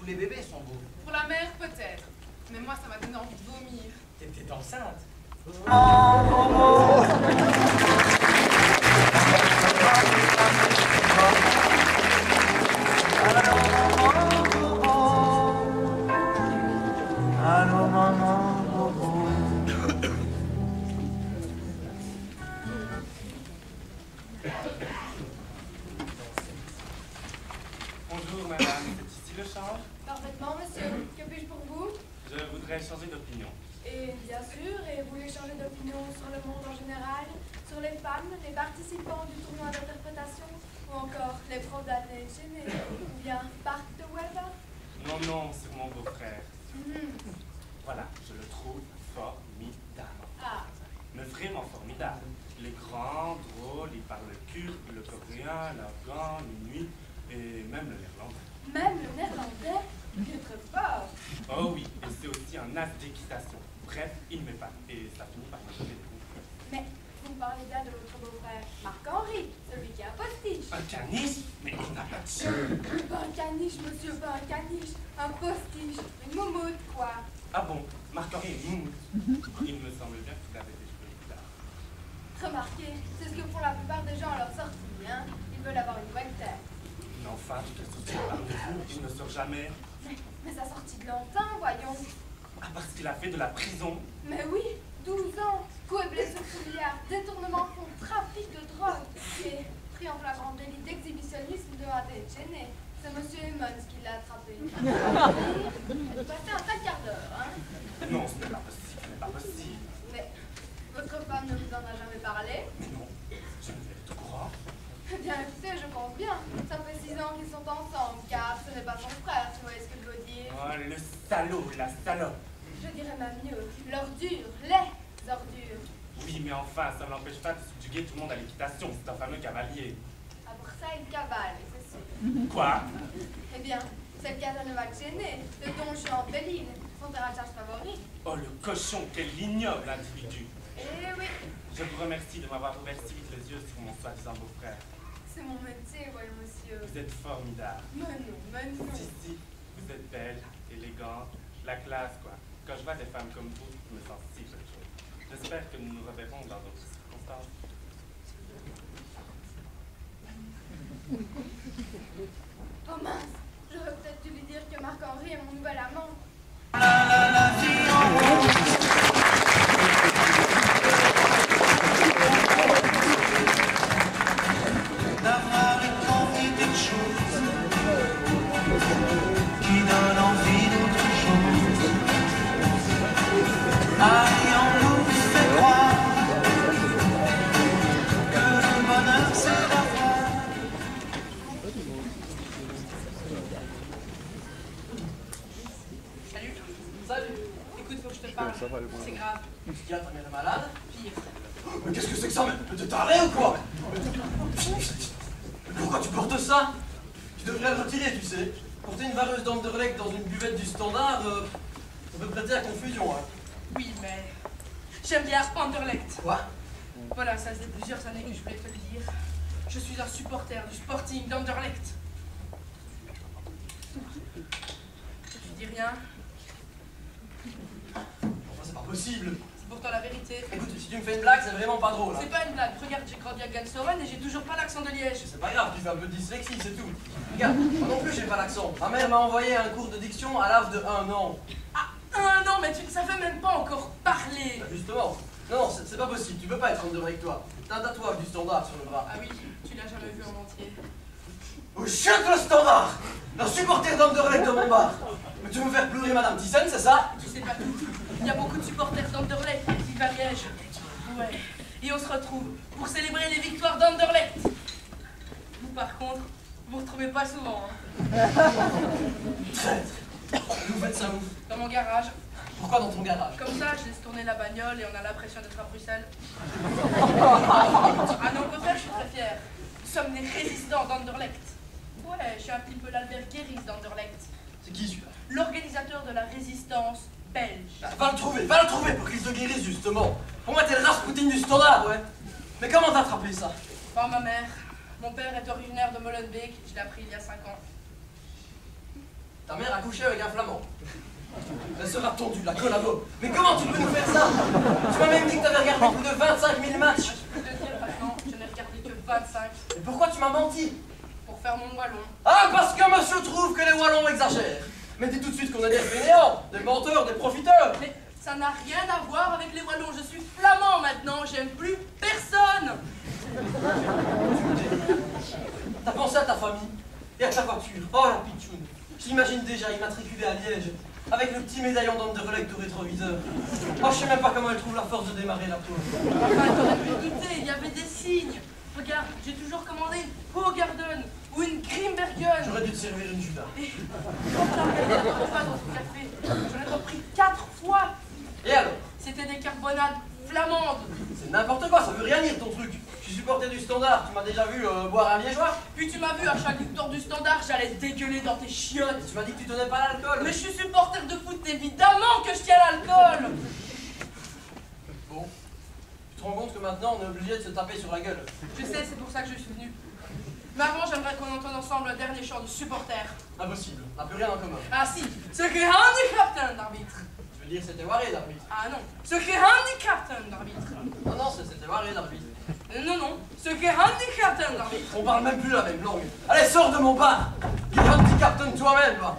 Tous les bébés sont beaux. Pour la mère, peut-être. Mais moi, ça m'a donné envie de vomir. T'étais enceinte. Allô maman, Bonjour madame, c'est ici le change? Parfaitement, monsieur. Que puis-je pour vous? Je voudrais changer d'opinion. Et bien sûr, et vous voulez changer d'opinion sur le monde en général, sur les femmes, les participants du tournoi d'interprétation, ou encore les profs d'année gênés, ou bien Bart de Weber? Non, non, c'est mon beau-frère. Mhm. Voilà, je le trouve formidable. Ah, Mais vraiment formidable. Il est grand, drôle, il parle le kurde, le coréen, l'afghan, l'inuit et même le néerlandais. même le néerlandais, il est très fort. Oh oui, et c'est aussi un as d'équitation. Bref, il m'épate et ça finit par me donner des coups. Mais vous parlez bien de votre beau-frère Marc-Henri, celui qui a un postiche. Un caniche? Mais il n'a pas de chien. Pas un caniche, monsieur, pas un caniche, un postiche, une moumoute, quoi. Ah bon, Marc-Henri est moumoute. Il me semble bien qu'il avait des cheveux bizarres. Remarquez, c'est ce que font la plupart des gens à leur sortie, hein. Ils veulent avoir une nouvelle tête. Mais enfin, qu'est-ce que tu parles de vous? Il ne sort jamais. Mais ça sortit de longtemps, voyons. Ah, parce qu'il a fait de la prison. Mais oui, 12 ans, coups et blessures sous milliards, détournement de fonds, trafic de drogue et pris en flagrant délit d'exhibitionnisme de AD gêné. C'est monsieur Emmons qui l'a attrapé. Il passait un sale quart d'heure, hein. Non, ce n'est pas possible, ce n'est pas possible. Mais votre femme ne vous en a jamais parlé? Mais non, je ne vais être au courant. Eh bien, écoutez, je pense bien. Ça fait 6 ans qu'ils sont ensemble, car ce n'est pas son frère, tu vois ce que je veux dire. Oh, le salaud, la salope. Je dirais même mieux, l'ordure, les ordures. Oui, mais enfin, ça ne l'empêche pas de subjuguer tout le monde à l'équitation. C'est un fameux cavalier. Ah, pour ça, il cavale, c'est sûr. Quoi? Eh bien, c'est le cas de Novac Gêné, de Don Juan Bellil, son terrain de chasse favori. Oh, le cochon, quel ignoble individu. Eh oui, Je vous remercie de m'avoir ouvert si vite les yeux sur mon soi-disant beau-frère. c'est mon métier, voyons, monsieur. Vous êtes formidable. Mais non. Si, si, vous êtes belle, élégante, la classe, quoi. Quand je vois des femmes comme vous, je me sens si jeune. J'espère que nous nous reverrons dans d'autres circonstances. Oh mince, j'aurais peut-être dû lui dire que Marc-Henri est mon nouvel amant. d'avoir une quantité de choses qui donnent envie d'autre chose. Allez, on nous fait croire que le bonheur c'est d'avoir. Salut. Salut. Écoute, faut que je te parle. C'est grave. Qu'est-ce qu'il y a, ta mère est malade? Pire. Mais qu'est-ce que c'est que ça? Mais t'es taré ou quoi? Mais pourquoi tu portes ça? Tu devrais le retirer, tu sais. Porter une vareuse d'Anderlecht dans une buvette du Standard, ça peut prêter à confusion, hein. Oui, mais j'aime bien Anderlecht. Quoi? Voilà, ça faisait plusieurs années que je voulais te le dire. Je suis un supporter du Sporting d'Anderlecht. Tu dis rien? Enfin, c'est pas possible. C'est pourtant la vérité. Écoute, si tu me fais une blague, c'est vraiment pas drôle, hein. C'est pas une blague. Regarde, j'ai grandi à Gansoren et j'ai toujours pas l'accent de Liège. C'est pas grave, tu fais un peu de dyslexie, c'est tout. Regarde, moi non plus j'ai pas l'accent. Ma mère m'a envoyé un cours de diction à l'âge de 1 an. Ah, un an, mais tu ne savais même pas encore parler. Bah, justement. Non, c'est pas possible, tu peux pas être Anderlecht toi. T'as un tatouage du Standard sur le bras. Ah oui, tu l'as jamais vu en entier. Oh, chiotte le Standard! Un supporter d'Anderlecht dans mon bar. Mais tu veux me faire pleurer Madame Thyssen, c'est ça? Tu sais pas tout. Il y a beaucoup de supporters d'Anderlecht qui vivent à Liège. Ouais. Et on se retrouve pour célébrer les victoires d'Anderlecht. Vous, par contre, vous ne retrouvez pas souvent. Hein. Traître! Vous faites ça où? Dans mon garage. Pourquoi dans ton garage? Comme ça, je laisse tourner la bagnole et on a l'impression d'être à Bruxelles. Ah non, au contraire, je suis très fier. Nous sommes des résistants d'Anderlecht. Ouais, je suis un petit peu l'Albert Guéris d'Anderlecht. C'est qui celui-là? L'organisateur de la résistance belge. Va le trouver pour qu'il te guérisse justement. Pour moi t'es le Rasputin du Standard, ouais. Mais comment t'as attrapé ça? Par ma mère. Mon père est originaire de Molenbeek, je l'ai appris il y a 5 ans. Ta mère a couché avec un flamand. Elle sera tondue, la collabo. Mais comment tu peux nous faire ça? Tu m'as même dit que t'avais regardé plus de 25 000 matchs. Je te dire maintenant, je n'ai regardé que 25 Et pourquoi tu m'as menti? pour faire mon wallon. Ah, parce que monsieur trouve que les Wallons exagèrent. Mais dis tout de suite qu'on est des fainéants, des menteurs, des profiteurs. Mais ça n'a rien à voir avec les wallons. Je suis flamand maintenant, j'aime plus personne. T'as pensé à ta famille et à ta voiture. Oh la pitchoune. J'imagine déjà immatriculée à Liège, avec le petit médaillon d'Anderlecht au rétroviseur. Oh, je sais même pas comment elle trouve la force de démarrer la pauvre. Enfin, t'aurais pu douter, il y avait des signes. Regarde, j'ai toujours commandé une Hogarden ou une Grimbergen. J'aurais dû te servir une Judas. Et quand t'as regardé la promenade dans ce café, j'en ai repris 4 fois. Et alors? C'était des carbonades flamandes. C'est n'importe quoi, ça veut rien dire ton truc. Je suis supporter du Standard, tu m'as déjà vu boire un liégeois. Puis tu m'as vu à chaque victoire du Standard, j'allais dégueuler dans tes chiottes. Tu m'as dit que tu tenais pas l'alcool. Mais je suis supporter de foot, évidemment que je tiens l'alcool. Bon, tu te rends compte que maintenant on est obligé de se taper sur la gueule. Je sais, c'est pour ça que je suis venu. Mais avant, j'aimerais qu'on entende ensemble le dernier chant de supporter. Impossible, on n'a plus rien en commun. Ah si, ce qui est handicapten d'arbitre. Je veux dire, c'était Waré l'arbitre. Ah non, ce qui est handicapten d'arbitre. Non, non, c'était Waré l'arbitre. Non, non, ce qui est handicapten d'arbitre. On parle même plus la même langue. Allez, sors de mon bar. Dis handicapten toi-même, va.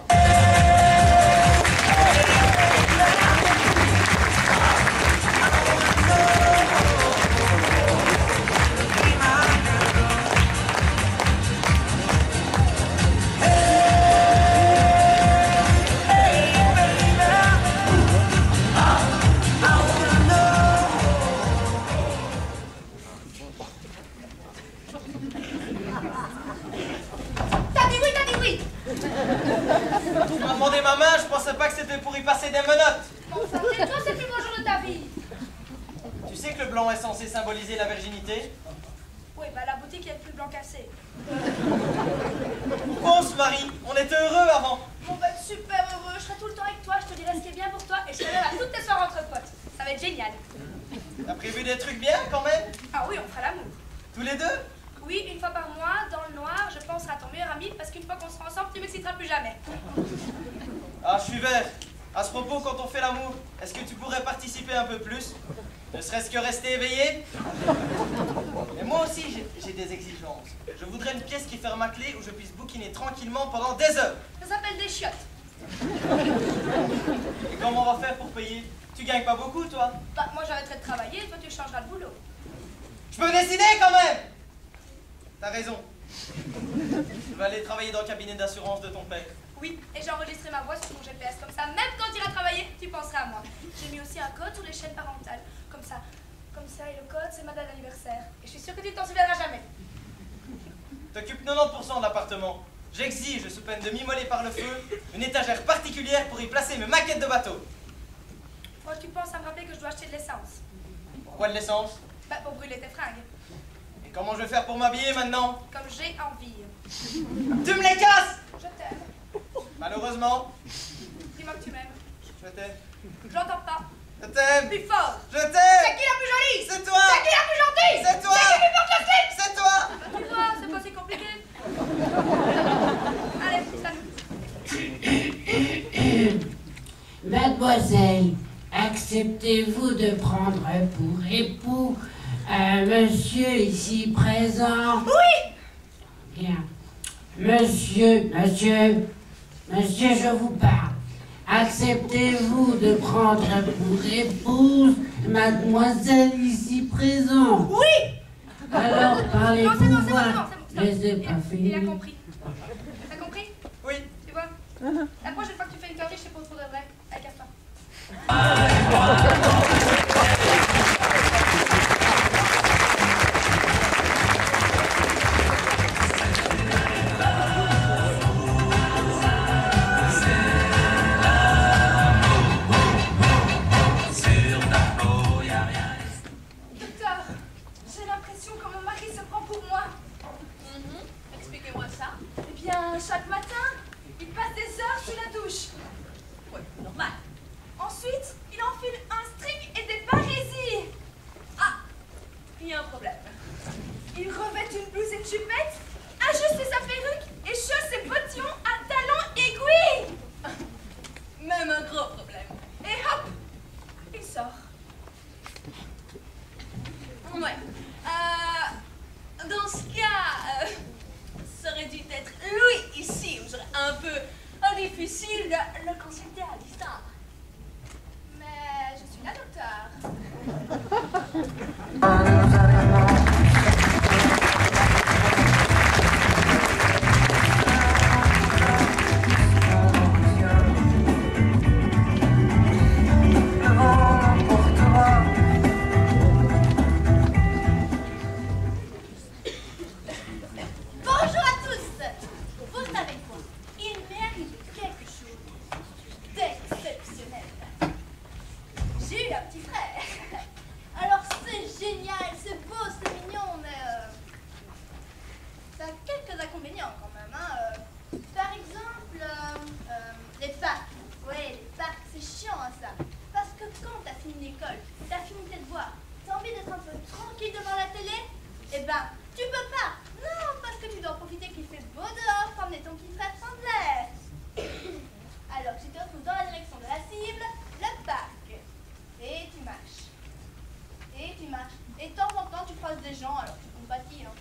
Tu m'as demandé ma main, je pensais pas que c'était pour y passer des menottes. Enfin, tais-toi, c'est le plus beau jour de ta vie. Tu sais que le blanc est censé symboliser la virginité? Oui, bah la boutique est plus blanc cassé. Bon, ce mari, on était heureux avant. On va être super heureux, je serai tout le temps avec toi, je te dirai ce qui est bien pour toi et je serai là à toutes tes soirées entre potes. Ça va être génial. T'as prévu des trucs bien quand même? Ah oui, on fera l'amour. Tous les deux? Oui, une fois par mois, dans le noir, je penserai à ton meilleur ami parce qu'une fois qu'on sera ensemble, tu m'exciteras plus jamais. Ah, je suis vert. À ce propos, quand on fait l'amour, est-ce que tu pourrais participer un peu plus? Ne serait-ce que rester éveillé? Et moi aussi, j'ai des exigences. Je voudrais une pièce qui ferme à clé où je puisse bouquiner tranquillement pendant des heures. Ça s'appelle des chiottes. Et comment on va faire pour payer? Tu gagnes pas beaucoup, toi? Bah, moi j'arrêterai de travailler et toi tu changeras de boulot. Je peux décider quand même! T'as raison. Je vais aller travailler dans le cabinet d'assurance de ton père. Oui, et j'ai enregistré ma voix sur mon GPS, comme ça, même quand tu iras travailler, tu penseras à moi. J'ai mis aussi un code sur les chaînes parentales, comme ça, et le code, c'est ma date d'anniversaire. Et je suis sûre que tu t'en souviendras jamais. T'occupes 90% de l'appartement. J'exige, sous peine de m'immoler par le feu, une étagère particulière pour y placer mes maquettes de bateau. Moi, tu penses à me rappeler que je dois acheter de l'essence? Pourquoi de l'essence? Bah, pour brûler tes fringues. Et comment je vais faire pour m'habiller maintenant? Comme j'ai envie. Tu me les casses! Je t'aime. Malheureusement, Dis-moi que tu m'aimes. je t'aime. J'entends pas. Je t'aime! Plus fort. Je C'est t'aime! qui la plus jolie? C'est toi! C'est qui la plus gentille? C'est toi! C'est qui lui porte le slip? C'est toi! Bah, tu vois, c'est pas si compliqué. Allez, salut. Mademoiselle, acceptez-vous de prendre pour époux un monsieur ici présent? Oui. Bien. Monsieur, je vous parle. Acceptez-vous de prendre pour épouse mademoiselle ici présente? Oui. Alors Non, parlez c'est bon, pouvoir. stop. Laissez pas Il a finir. compris. T'as compris? Oui. Tu vois? La prochaine fois que tu fais une connerie, je sais pas pour de vrai. Allez, casse-toi. Docteur, j'ai l'impression que mon mari se prend pour moi. Expliquez-moi ça. Eh bien, chaque matin, il passe des heures sous la douche. Ouais, normal. Ensuite, il difficile de le consulter à distance. Mais je suis la docteur. Bonjour à tous. Vous savez quoi? Il m'est arrivé quelque chose d'exceptionnel. J'ai eu un petit frère. Alors c'est génial, c'est beau, c'est mignon, mais ça a quelques inconvénients quand même. Hein. Par exemple, les parcs. Oui, les parcs, c'est chiant hein, ça. Parce que quand t'as fini l'école, t'as fini tes devoirs, t'as envie d'être un peu tranquille devant la télé, eh ben, tu peux pas. Non, parce que tu dois profiter qu'il fait beau dehors pour emmener ton petit frère prendre l'air. Alors tu te retrouves dans la direction de la cible, le parc. Et tu marches. Et tu marches. Et de temps en temps, tu croises des gens, alors tu compatis. Hein.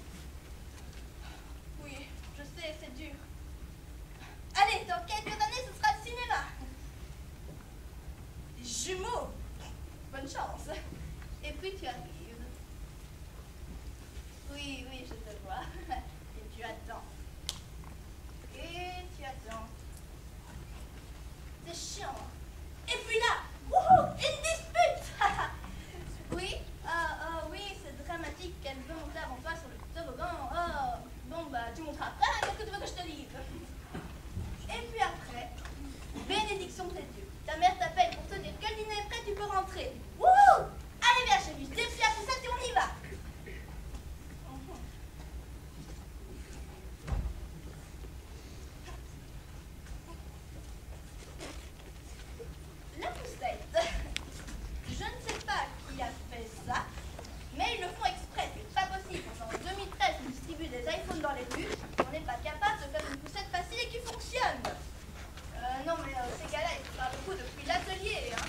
Oui, je sais, c'est dur. Allez, dans quelques années, ce sera le cinéma. Les jumeaux. Bonne chance. Et puis tu arrives. Oui, oui, je te vois. Et tu attends. Et tu attends. C'est chiant. Et puis là, wouhou, une dispute. Oui, oui, c'est dramatique. Elle veut monter avant toi sur le toboggan. Oh, bon, bah, tu monteras après. Hein, qu'est-ce que tu veux que je te dise? Et puis après, bénédiction de tes dieux. Ta mère t'appelle pour te dire que le dîner est prêt, tu peux rentrer. Wouhou! Allez, viens, chérie, je déplie la poussette et on y va. La poussette. Je ne sais pas qui a fait ça, mais ils le font exprès. C'est pas possible. En 2013, on distribue des iPhones dans les rues. On n'est pas capable de faire une poussette facile et qui fonctionne. Non, mais ces gars-là, ils parlent beaucoup depuis l'atelier. Hein.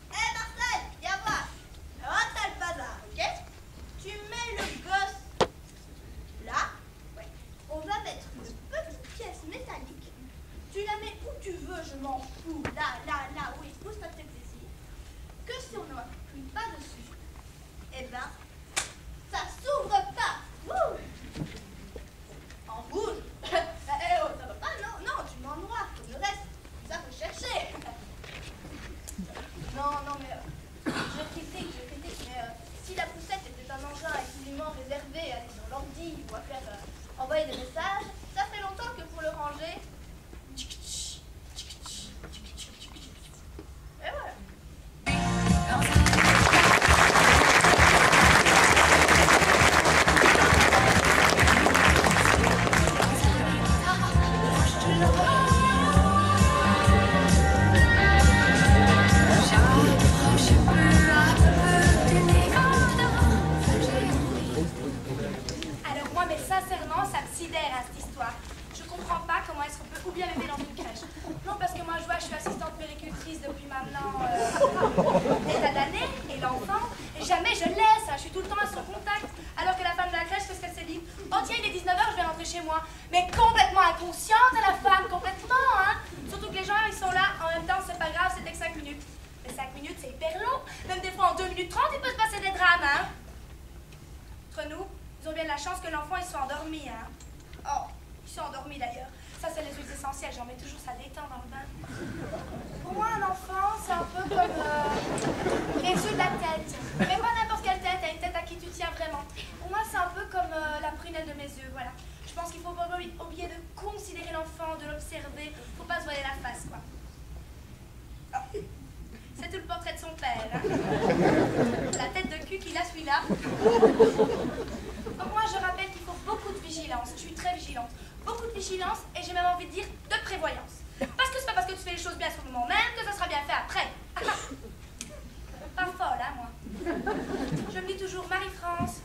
Marcel, viens voir. Alors, t'as le bazar, ok? Tu mets le gosse là. Ouais. On va mettre une petite pièce métallique. Tu la mets où tu veux, je m'en fous. Là, oui, où ça te fait plaisir. Que si on n'appuie pas dessus, eh ben, ça s'ouvre pas. Wouh! En rouge. Oh, ça va pas, non, tu mets en noir, comme le reste. Ça, faut chercher. Non, mais je critique, mais si la poussette était un engin exclusivement réservé à aller sur l'ordi ou à faire envoyer des messages, ça fait longtemps que pour le ranger, et voilà. Alors moi, mais sincèrement, ça me sidère hein, cette histoire. Je comprends pas comment est-ce qu'on peut ou bien m'aider dans une crèche. Non, parce que moi, je vois, je suis assistante péricultrice depuis maintenant des tas d'années, et l'enfant, et jamais je le laisse, hein, je suis tout le temps à son contact. Alors que la femme de la crèche, qu'est-ce qu'elle s'est dit? Oh tiens, il est 19h, je vais rentrer chez moi. Mais complètement inconsciente, la femme, complètement, hein. Surtout que les gens, ils sont là, en même temps, c'est pas grave, c'était que 5 minutes. Mais 5 minutes, c'est hyper long. Même des fois, en 2 minutes 30, il peut se passer des drames, hein. Entre nous, ils ont bien de la chance que l'enfant, il soit endormi, hein. Oh, ils sont endormis d'ailleurs. Ça, c'est les huiles essentielles, j'en mets toujours, ça détend dans le bain. Pour moi, un enfant, c'est un peu comme les yeux de la tête. Mais pas n'importe quelle tête, une tête à qui tu tiens vraiment. Pour moi, c'est un peu comme la prunelle de mes yeux, voilà. Je pense qu'il faut pas oublier de considérer l'enfant, de l'observer. Faut pas se voiler la face, quoi. Oh. C'est tout le portrait de son père, hein. La tête de cul qu'il a, celui-là. Moi, je rappelle qu'il faut beaucoup de vigilance. Je suis très vigilante. Beaucoup de vigilance et j'ai même envie de dire de prévoyance. Parce que c'est pas parce que tu fais les choses bien sur le moment même que ça sera bien fait après. Pas folle, hein, moi. Je me dis toujours, Marie-France,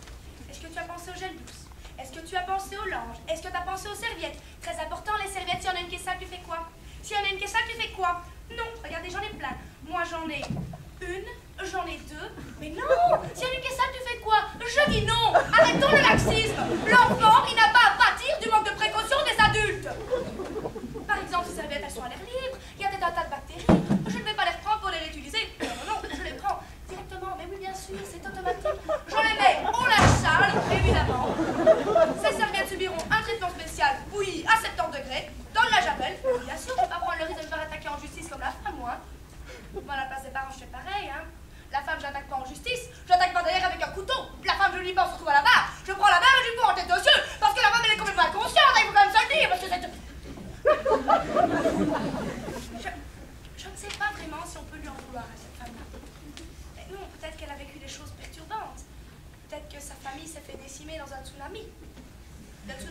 est-ce que tu as pensé au gel douce? Est-ce que tu as pensé au linge? Est-ce que tu as pensé aux serviettes? Très important, les serviettes, si on a une caisse sale, tu fais quoi? Si on a une caisse sale, tu fais quoi? Non, regardez, j'en ai plein. Moi, j'en ai une, j'en ai deux. Mais non, si on a une caisse sale, tu fais quoi? Je dis non. Arrêtons le laxisme. L'enfant, il n'a pas à pâtir du manque de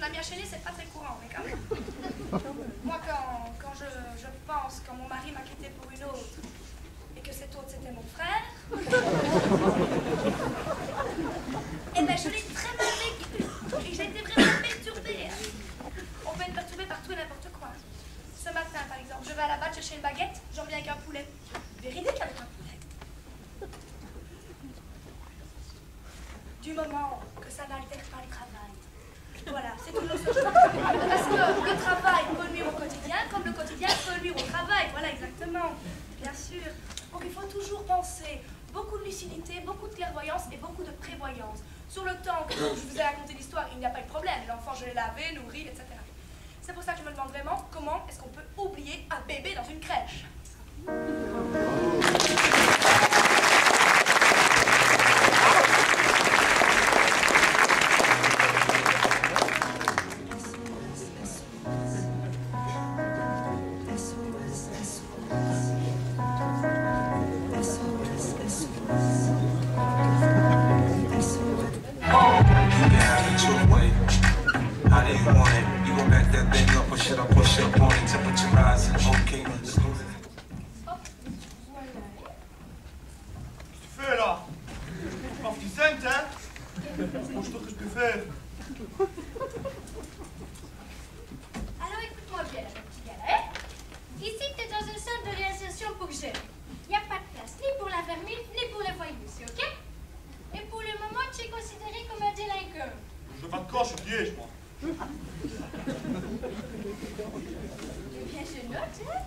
la mienne chez c'est pas très courant, mais quand même. Moi, quand je pense quand mon mari m'a quitté pour une autre, et que cette autre c'était mon frère, eh ben je l'ai très mal vécu. Et j'ai été vraiment perturbée. On peut être perturbé par tout et n'importe quoi. Ce matin, par exemple, je vais à la batte chercher une baguette, je reviens avec un poulet. Véridique avec un poulet. Du moment que ça n'altère pas le travail. Voilà, c'est toujours ce jeu. Parce que le travail peut nuire au quotidien, comme le quotidien peut nuire au travail. Voilà, exactement. Bien sûr. Donc il faut toujours penser. Beaucoup de lucidité, beaucoup de clairvoyance et beaucoup de prévoyance. Sur le temps que je vous ai raconté l'histoire, il n'y a pas eu de problème. L'enfant, je l'ai lavé, nourri, etc. C'est pour ça que je me demande vraiment comment est-ce qu'on peut oublier un bébé dans une crèche. Alors écoute-moi bien, mon petit gars, hein? Ici, tu es dans une salle de réinsertion pour jeunes. Il n'y a pas de place ni pour la vermine, ni pour les voyous ici, ok? Et pour le moment, tu es considéré comme un délinquant. Je veux pas de corps, je suis piège, moi. Eh bien, je note, hein?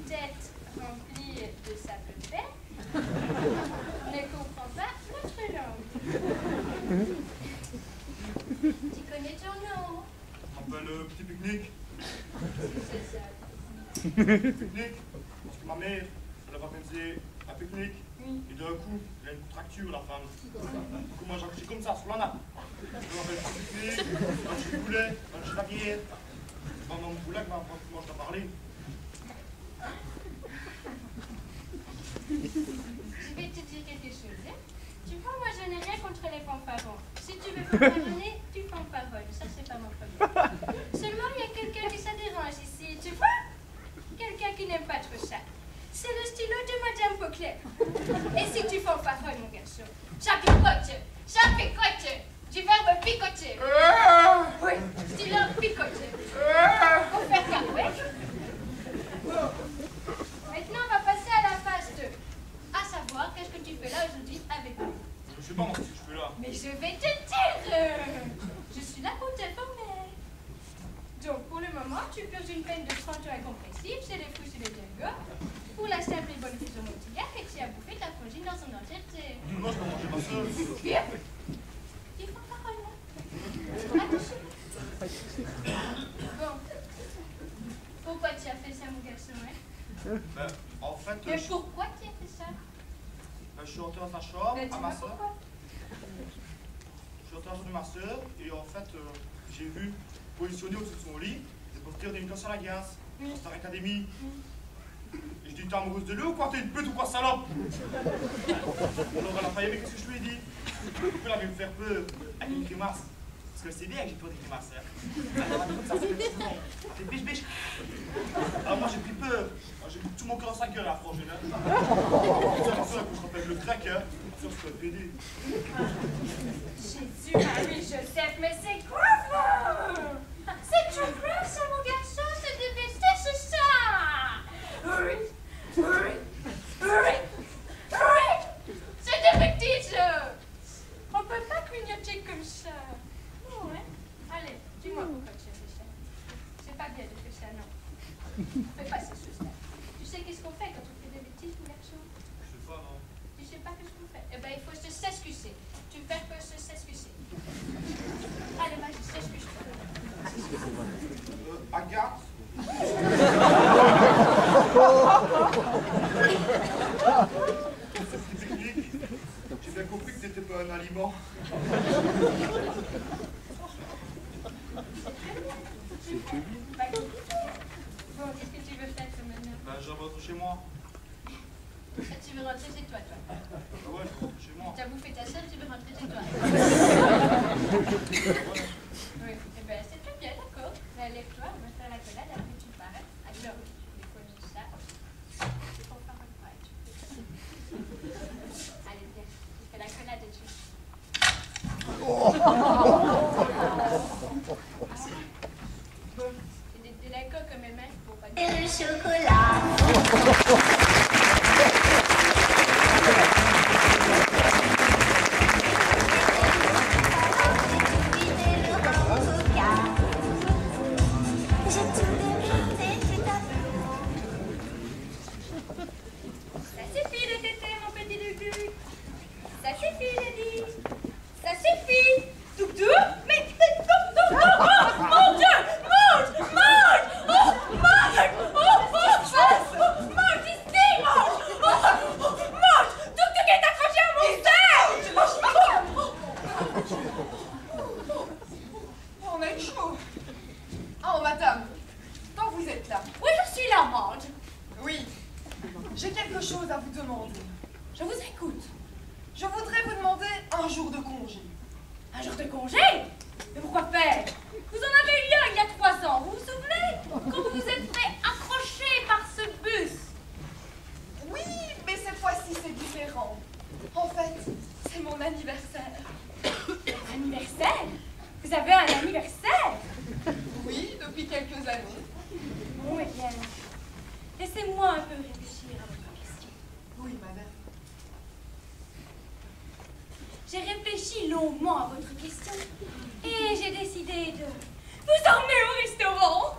Tête remplie de sable fait. Ne comprends pas notre langue. Tu connais ton nom? On m'appelle Petit Pique-Nique. C'est ça. Pique-Nique, parce que ma mère, elle avait organisé un pique-nique. Et d'un coup, il y a une contracture, la femme. Du coup, moi, j'ai comme ça, sur la nappe. Je m'appelle Petit Pique-Nique, quand je poulet, quand je la bière. Pendant mon poulet, moi, je t'ai parlé. Je vais te dire quelque chose, hein? Tu vois, moi, je n'ai rien contre les fanfarons. Si tu veux fanfaronner, tu fanfaronnes. Ça, c'est pas mon problème. Seulement, il y a quelqu'un qui ça dérange ici, tu vois? Quelqu'un qui n'aime pas trop ça. C'est le stylo de Madame Beauclerc. Et si tu fanfaronnes, mon garçon, ça picote, du verbe picoter. Oui, stylo picoter. Pour faire carouette. Maintenant, on va passer à la phase 2. À savoir, qu'est-ce que tu fais là aujourd'hui avec nous? Je sais pas, moi, ce que je fais là. Mais je vais te dire. Je suis là pour t'informer. Donc, pour le moment, tu purges une peine de 30 ans incompressible chez les fous et les dingos pour la simple et bonne raison, mon petit gars, que tu as bouffé ta frangine dans son entièreté. Non, je peux manger ma soeur. Bien. Tu prends parole, là. Attention. Bon. Pourquoi tu as fait ça, mon garçon, hein? Ben, en fait, Mais pourquoi tu as fait ça? je suis rentré dans sa chambre, Mais à dis-moi ma soeur. pourquoi. Je suis rentré dans la chambre de ma soeur, et en fait, j'ai vu positionné au-dessus de son lit des posters d'une classe à la glace, dans Star Academy. Et je dis, t'es amoureuse de lui ou quoi? T'es une pute ou quoi, salope? Alors elle a failli, mais qu'est-ce que je lui ai dit? Du coup, elle avait me faire peur avec une grimace. Parce que c'est bien que j'ai peur des grimaces, hein. Elle m'a dit comme ça, c'est biche biche. Alors moi j'ai pris peur. J'ai mis tout mon cœur dans sa gueule, la frangine. C'est ma soeur que je rappelle le crack, hein. Ça, c'est un PD. Jésus, Marie, Joseph, mais c'est quoi ça? C'est tout plein, ça, mon garçon, c'est de vester, c'est ça? Oui, oui, oui, oui, c'est des bêtises. On peut pas clignoter comme ça. Non, hein? Allez, dis-moi pourquoi tu as fait ça. C'est pas bien de faire ça, non. Fais pas ces choses-là. Tu sais qu'est-ce qu'on fait quand on fait des bêtises, mon garçon? Je sais pas, non. Tu sais pas qu'est-ce qu'on fait? Eh ben, il faut se s'excuser. Tu fais que se s'excuser. Allez, vas-y, s'excuse-toi. Agathe. C'est technique. J'ai bien compris que t'étais pas un aliment. Bon, qu'est-ce que tu veux faire maintenant? Ben, je rentre chez moi. Tu veux rentrer chez toi, toi? Ah ouais, je rentre chez moi. Tu as bouffé ta soeur, tu veux rentrer chez toi? Oui, eh ben, c'est tout. Relève-toi, on va faire la collade après tu pars. Alors, des fois je ça. C'est pour faire un fight. Allez, viens, je fais la collade et tu. C'est des délicats comme mes mains pour pas. Et le chocolat. J'ai réfléchi longuement à votre question et j'ai décidé de vous emmener au restaurant.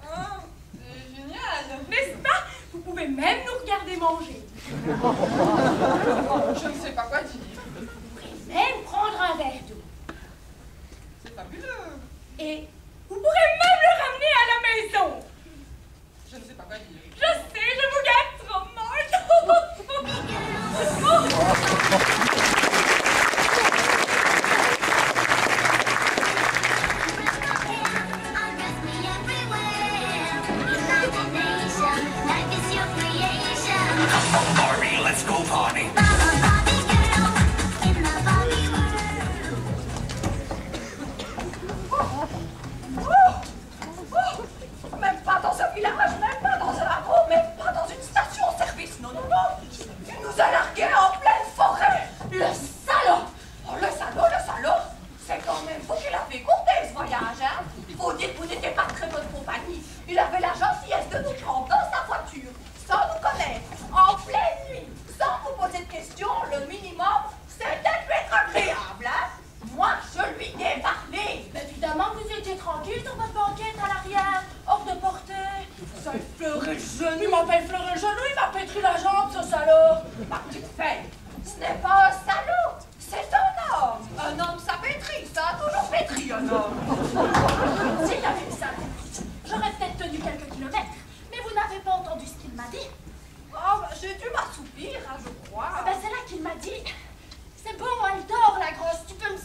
Ah, c'est génial. N'est-ce pas? Vous pouvez même nous regarder manger. Je ne sais pas quoi dire. Vous pourrez même prendre un verre d'eau. C'est fabuleux. Et vous pourrez même le ramener à la maison. Je ne sais pas quoi dire. Je sais, je vous garde trop mal. Let's go party. Même pas dans un village, même pas dans un hameau, même pas dans une station-service. Non, non, non. Il nous a largués en pleine forêt. Le salaud. Oh, le salaud. C'est quand même vous qui l'avez compté ce voyage, hein. Faut dire que vous n'étiez pas très bonne compagnie. Il avait la gentillesse de nous prendre dans sa voiture, sans nous connaître, en pleine nuit, sans vous poser de questions. Le minimum, c'était de lui être agréable, hein. Moi, je lui ai parlé. Mais évidemment, vous étiez tranquille sur votre banquette à l'arrière, hors de portée. Ça effleurait le genou. Il m'a pas effleuré le genou, il m'a pétri la jambe, ce salaud. Ma petite fille, ce n'est pas un salaud, c'est un homme. Un homme, ça pétrit, ça a toujours pétri, un homme. S'il avait eu ça, j'aurais peut-être tenu quelques kilomètres. Mais vous n'avez pas entendu ce qu'il m'a dit? Oh, bah, j'ai dû m'assoupir, hein, je crois. Ah, ben, c'est là qu'il m'a dit. C'est bon, elle dort, la grosse, tu peux me...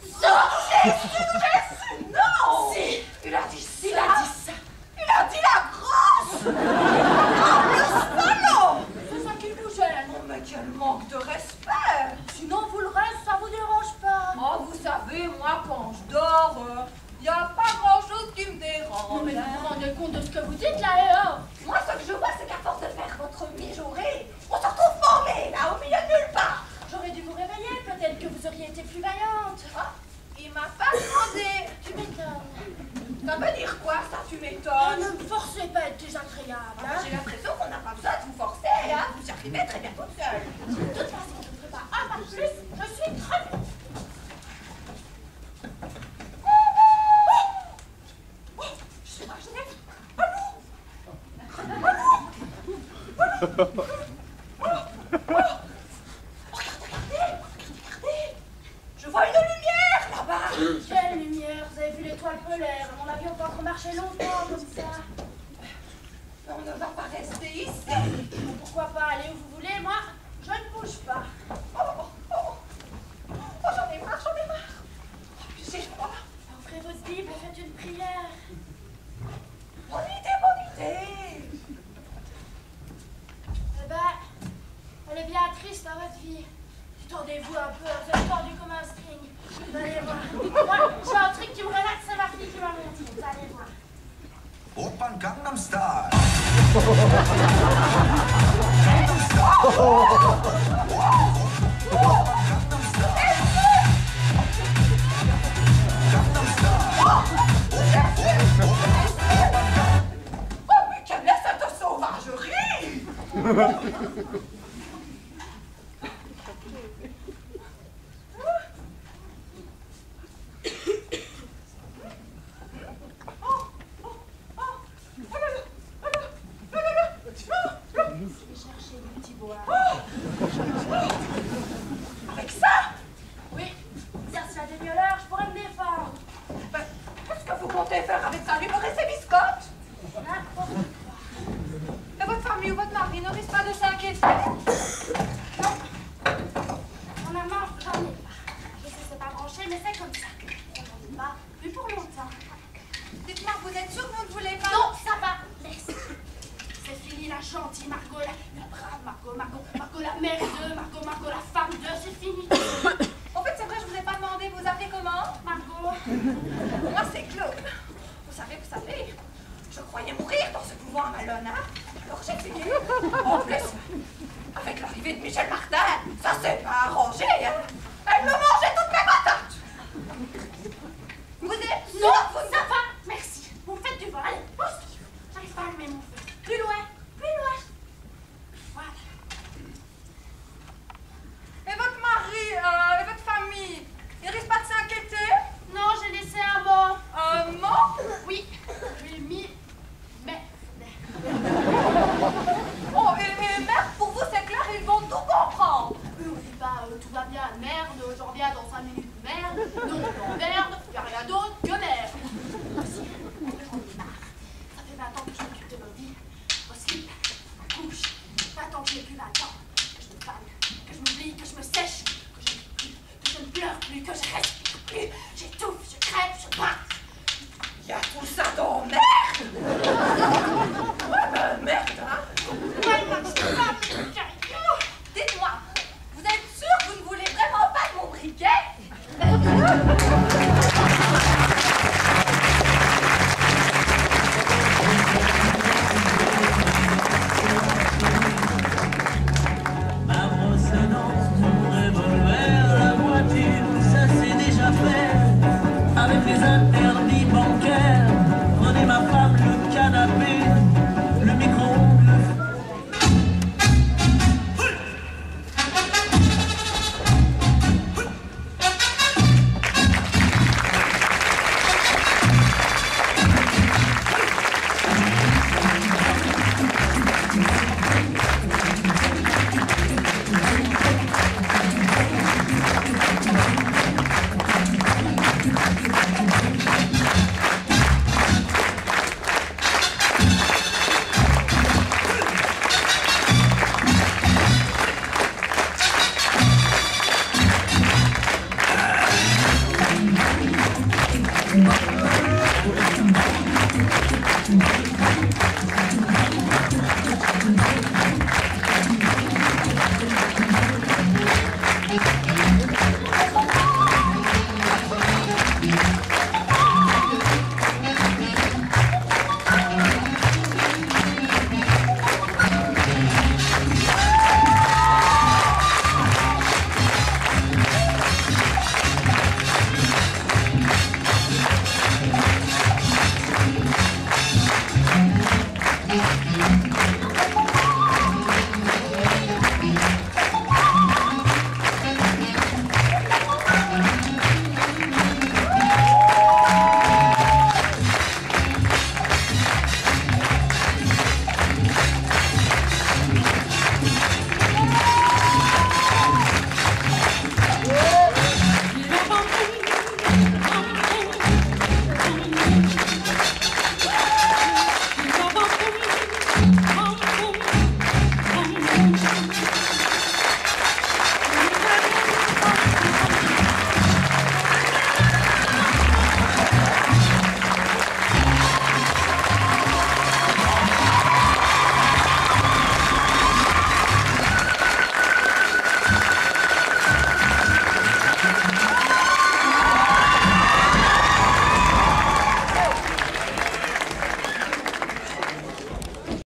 J'ai su, non! Si, il a dit ça. Il a dit ça. Il a dit la grosse. Oh, le salaud! C'est ça qui vous gêne. Oh, mais quel manque de respect. Sinon, vous le reste, ça vous dérange pas? Oh, vous savez, moi, quand je dors, y a pas grand-chose qui me dérange. Non, mais vous vous rendez compte de ce que vous dites, là, et là? Moi, ce que je vois, c'est qu'à force de faire votre mijaurée, on se retrouve formé, là, au milieu de nulle part. J'aurais dû vous réveiller, peut-être que vous auriez été plus vaillante. Ah, il m'a pas demandé. Tu m'étonnes. Ça veut dire quoi, ça, tu m'étonnes? Ne me forcez pas à être désagréable, hein. J'ai l'impression qu'on n'a pas besoin de vous forcer, hein. Vous y arrivez très bien toute seule. De toute façon, je ne ferai pas un pas de plus. Je suis très bien. Je suis imaginé. Allô? Je vois une lumière là-bas. Quelle lumière? Vous avez vu l'étoile polaire? À mon avis, on peut encore marcher longtemps comme ça. On ne va pas rester ici. Pourquoi pas aller où vous voulez? Moi, je ne bouge pas. Oh, j'en ai marre. J'ai froid. Ouvrez votre Bible et faites une prière. Bonne idée. Eh ben, elle est bien triste, hein, votre fille. Tendez-vous un peu, vous êtes tendu comme un string. Vous allez voir. Moi, j'ai un truc qui me relaxe, c'est ma fille qui m'a montré. Vous allez on Gangnam Style. Oh, mais quelle est cette sauvagerie! Avec ça? Oui, ça c'est des violeurs, je pourrais me défendre. Ben, qu'est-ce que vous comptez faire avec ça? Lui beurrer ses biscottes? N'importe quoi. Et votre famille ou votre mari ne risque pas de s'inquiéter? Non. Mon maman, j'en ai pas. Je sais, c'est pas branché, mais c'est comme ça. On n'en dit pas plus pour longtemps. Dites-moi, vous êtes sûr que vous ne voulez pas? Non, ça va, laisse. C'est fini la gentille Margot, la brave Margot, Margot la mère d'eux, Margot la femme d'eux, c'est fini. En fait, c'est vrai, je vous ai pas demandé, vous appelez comment? Margot. Moi, c'est Claude. Vous savez, je croyais mourir dans ce couvent à Malone, hein? Alors j'ai essayé. En plus, avec l'arrivée de Michel Martin, ça s'est pas arrangé, hein? Elle me mangeait toutes mes patates. Vous êtes... Non,